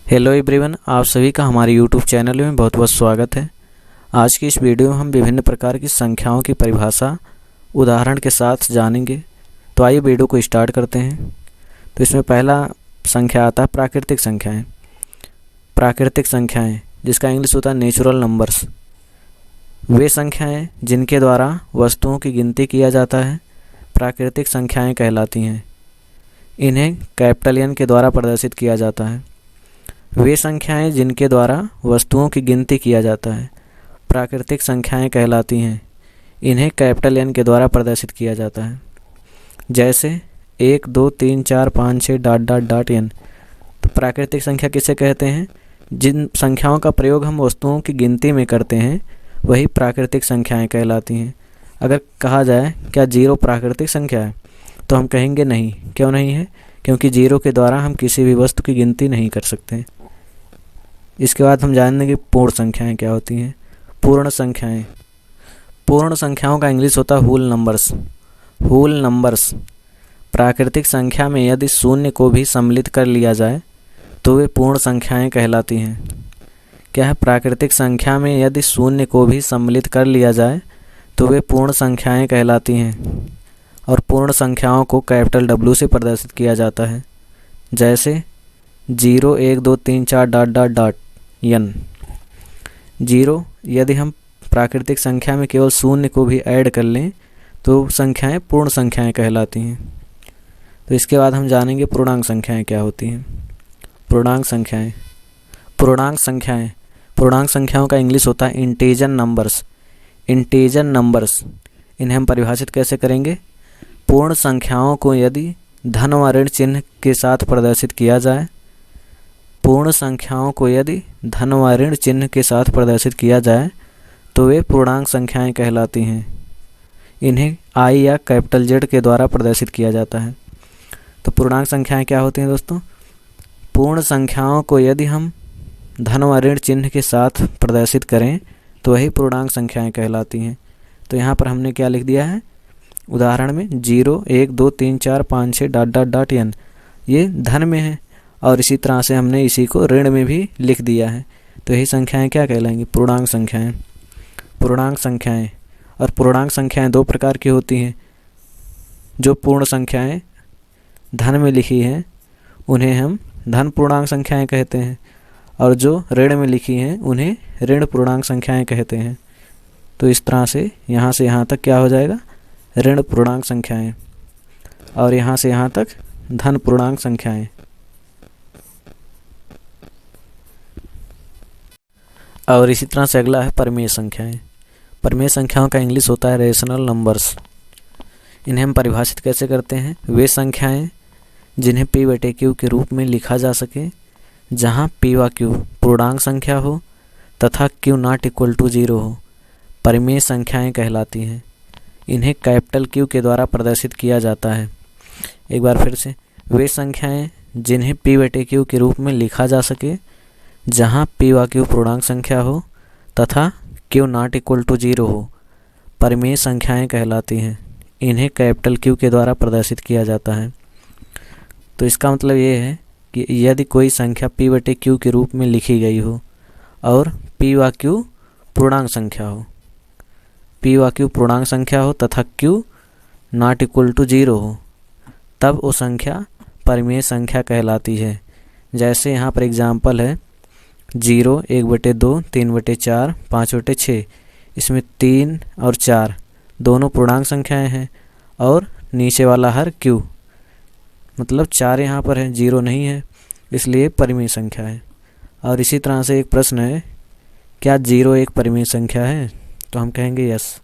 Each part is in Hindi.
हेलो एवरीवन, आप सभी का हमारे यूट्यूब चैनल में बहुत बहुत स्वागत है। आज की इस वीडियो में हम विभिन्न प्रकार की संख्याओं की परिभाषा उदाहरण के साथ जानेंगे। तो आइए वीडियो को स्टार्ट करते हैं। तो इसमें पहला संख्या आता है प्राकृतिक संख्याएं। प्राकृतिक संख्याएं जिसका इंग्लिश होता है नेचुरल नंबर्स, वे संख्याएं जिनके द्वारा वस्तुओं की गिनती किया जाता है प्राकृतिक संख्याएं कहलाती हैं। इन्हें कैपिटल एन के द्वारा प्रदर्शित किया जाता है। वे संख्याएं जिनके द्वारा वस्तुओं की गिनती किया जाता है प्राकृतिक संख्याएं कहलाती हैं। इन्हें कैपिटल एन के द्वारा प्रदर्शित किया जाता है। जैसे 1 2 3 4 5 6 डॉट डॉट डॉट एन। तो प्राकृतिक संख्या किसे कहते हैं? जिन संख्याओं का प्रयोग हम वस्तुओं की गिनती में करते हैं वही प्राकृतिक संख्याएं कहलाती हैं। अगर कहा जाए क्या 0 प्राकृतिक संख्या है, तो हम कहेंगे नहीं। क्यों नहीं है? क्योंकि 0 के द्वारा हम किसी भी वस्तु की गिनती नहीं कर सकते। इसके बाद हम जानेंगे पूर्ण संख्याएं क्या होती हैं। पूर्ण संख्याएं, पूर्ण संख्याओं का इंग्लिश होता है होल नंबर्स। होल नंबर्स प्राकृतिक संख्या में यदि शून्य को भी सम्मिलित कर लिया जाए तो वे पूर्ण संख्याएं कहलाती हैं। क्या है? प्राकृतिक संख्या में यदि शून्य को भी सम्मिलित कर लिया जाए तो वे पूर्ण संख्याएं कहलाती हैं। और पूर्ण संख्याओं को कैपिटल W से प्रदर्शित किया जाता है। जैसे 0 1 2 3 4 डॉट डॉट डॉट एन। 0 यदि हम प्राकृतिक संख्या में केवल शून्य को भी ऐड कर लें तो संख्याएं पूर्ण संख्याएं कहलाती हैं। तो इसके बाद हम जानेंगे पूर्णांक संख्याएं क्या होती हैं। पूर्णांक संख्याएं, पूर्णांक संख्याएं, पूर्णांक संख्याओं का इंग्लिश होता है इंटीजर नंबर्स। इंटीजर नंबर्स, इन्हें हम परिभाषित कैसे करेंगे? पूर्ण संख्याओं को यदि धन व ऋण चिन्ह के साथ प्रदर्शित किया जाए, पूर्ण संख्याओं को यदि धन व ऋण चिन्ह के साथ प्रदर्शित किया जाए तो वे पूर्णांक संख्याएं कहलाती हैं। इन्हें आई या कैपिटल जेड के द्वारा प्रदर्शित किया जाता है। तो पूर्णांक संख्याएं क्या होती हैं दोस्तों? पूर्ण संख्याओं को यदि हम धन व ऋण चिन्ह के साथ प्रदर्शित करें तो वही पूर्णांक संख्याएं कहलाती हैं। तो यहाँ पर हमने क्या लिख दिया है उदाहरण में? 0 1 2 3 4 5 6 डॉट डॉट डॉट एन। ये धन में है और इसी तरह से हमने इसी को ऋण में भी लिख दिया है। तो यही संख्याएं क्या कहलाएंगी? पूर्णांक संख्याएं। पूर्णांक संख्याएं और पूर्णांक संख्याएं दो प्रकार की होती हैं। जो पूर्ण संख्याएं धन में लिखी हैं उन्हें हम धन पूर्णांक संख्याएं कहते हैं, और जो ऋण में लिखी हैं उन्हें ऋण पूर्णांक संख्याएं कहते हैं। तो इस तरह से यहाँ तक क्या हो जाएगा? ऋण पूर्णांक संख्याएं, और यहाँ से यहाँ तक धन पूर्णांक संख्याएं। और इसी तरह से अगला है परिमेय संख्याएं। परिमेय संख्याओं का इंग्लिश होता है रेशनल नंबर्स। इन्हें हम परिभाषित कैसे करते हैं? वे संख्याएं जिन्हें P/Q के रूप में लिखा जा सके जहां P व Q पूर्णांक संख्या हो तथा Q नॉट इक्वल टू 0 हो, परिमेय संख्याएं कहलाती हैं। इन्हें कैपिटल Q के द्वारा प्रदर्शित किया जाता है। एक बार फिर से, वे संख्याएं जिन्हें P/Q के रूप में लिखा जा सके जहां P व Q पूर्णांक संख्या हो तथा Q नॉट इक्वल टू 0 हो, परिमेय संख्याएं कहलाती हैं। इन्हें कैपिटल Q के द्वारा प्रदर्शित किया जाता है। तो इसका मतलब ये है कि यदि कोई संख्या P/Q के रूप में लिखी गई हो और P व Q पूर्णांक संख्या हो, P व Q पूर्णांक संख्या हो तथा Q नॉट इक्वल टू 0 हो, तब वो संख्या परिमेय संख्या कहलाती है। जैसे यहाँ पर एग्जाम्पल है 0 1/2 3/4 5/6। इसमें 3 और 4 दोनों पूर्णांक संख्याएं हैं और नीचे वाला हर Q, मतलब 4 यहाँ पर है, 0 नहीं है, इसलिए परिमेय संख्या है। और इसी तरह से एक प्रश्न है, क्या 0 एक परिमेय संख्या है? तो हम कहेंगे यस,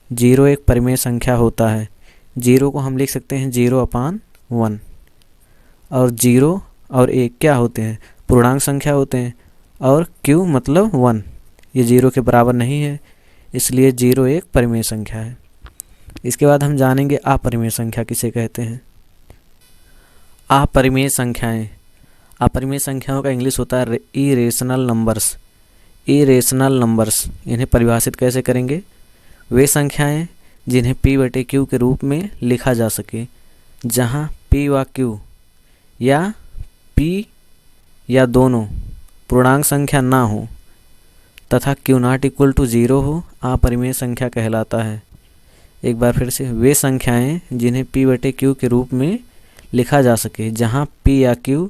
0 एक परिमेय संख्या होता है। 0 को हम लिख सकते हैं 0/1, और 0 और 1 क्या होते हैं? पूर्णांक संख्या होते हैं, और Q मतलब 1 ये 0 के बराबर नहीं है, इसलिए 0 एक परिमेय संख्या है। इसके बाद हम जानेंगे अपरिमेय संख्या किसे कहते हैं। अपरिमेय संख्याएं, अपरिमेय संख्याओं का इंग्लिश होता है इरेशनल नंबर्स। इरेशनल नंबर्स, इन्हें परिभाषित कैसे करेंगे? वे संख्याएं जिन्हें P/Q के रूप में लिखा जा सके जहां P व Q या P या दोनों पूर्णांक संख्या ना हो तथा q नॉट इक्वल टू 0 हो अपरिमेय संख्या कहलाता है। एक बार फिर से, वे संख्याएं जिन्हें p/q के रूप में लिखा जा सके जहां p या q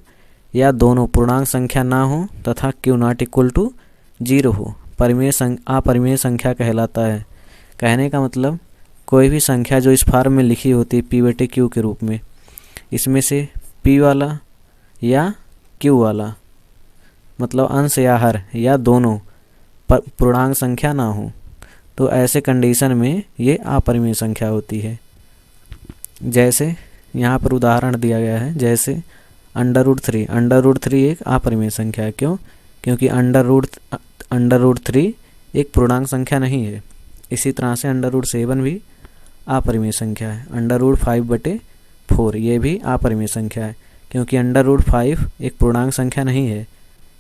या दोनों पूर्णांक संख्या ना हो तथा q नॉट इक्वल टू 0 हो अपरिमेय संख्या कहलाता है। कहने का मतलब कोई भी संख्या जो इस फॉर्म में लिखी होती है p/q के रूप में, इसमें से p वाला या q वाला मतलब अंश या हर या दोनों पूर्णांक संख्या ना हो तो ऐसे कंडीशन में ये अपरिमेय संख्या होती है। जैसे यहाँ पर उदाहरण दिया गया है, जैसे √3 एक अपरिमेय संख्या है। क्यों? क्योंकि √3 एक पूर्णांक संख्या नहीं है। इसी तरह से √7 भी अपरिमेय संख्या है। √5/4 ये भी अपरिमेय संख्या है क्योंकि √5 एक पूर्णांक संख्या नहीं है,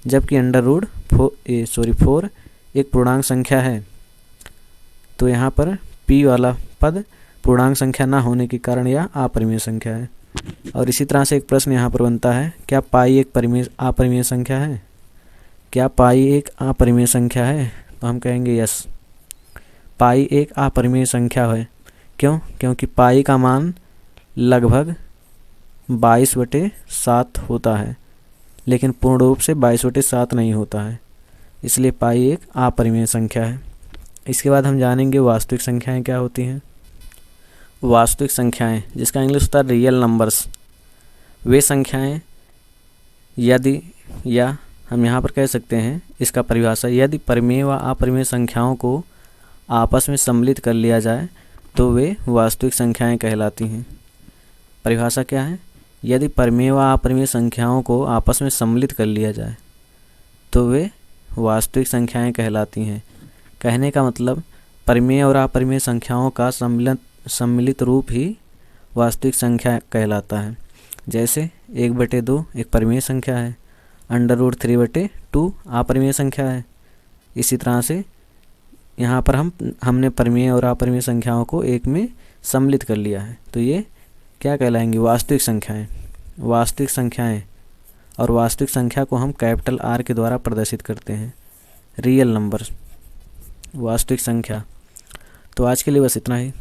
जबकि √4 एक पूर्णांक संख्या है। तो यहाँ पर p वाला पद पूर्णांक संख्या ना होने के कारण यह अपरिमेय संख्या है। और इसी तरह से एक प्रश्न यहाँ पर बनता है, क्या पाई एक अपरिमेय संख्या है? क्या पाई एक अपरिमेय संख्या है? तो हम कहेंगे यस, पाई एक अपरिमेय संख्या है। क्यों? क्योंकि पाई का मान लगभग 22/7 होता है, लेकिन पूर्ण रूप से 22/7 नहीं होता है, इसलिए पाई एक अपरिमेय संख्या है। इसके बाद हम जानेंगे वास्तविक संख्याएं क्या होती हैं। वास्तविक संख्याएं, जिसका इंग्लिश होता है रियल नंबर्स, वे संख्याएं यदि, या हम यहाँ पर कह सकते हैं इसका परिभाषा, यदि परिमेय व अपरिमेय संख्याओं को आपस में सम्मिलित कर लिया जाए तो वे वास्तविक संख्याएं कहलाती हैं। परिभाषा क्या है? यदि परिमेय व अपरिमेय संख्याओं को आपस में सम्मिलित कर लिया जाए तो वे वास्तविक संख्याएं कहलाती हैं। कहने का मतलब परिमेय और अपरिमेय संख्याओं का सम्मिलित रूप ही वास्तविक संख्या कहलाता है। जैसे 1/2 एक परिमेय संख्या है, √3/2 अपरिमेय संख्या है। इसी तरह से यहाँ पर हमने परिमेय और अपरिमेय संख्याओं को एक में सम्मिलित कर लिया है, तो ये क्या कहलाएंगी? वास्तविक संख्याएं। वास्तविक संख्याएं और वास्तविक संख्या को हम कैपिटल R के द्वारा प्रदर्शित करते हैं। रियल नंबर, वास्तविक संख्या। तो आज के लिए बस इतना ही।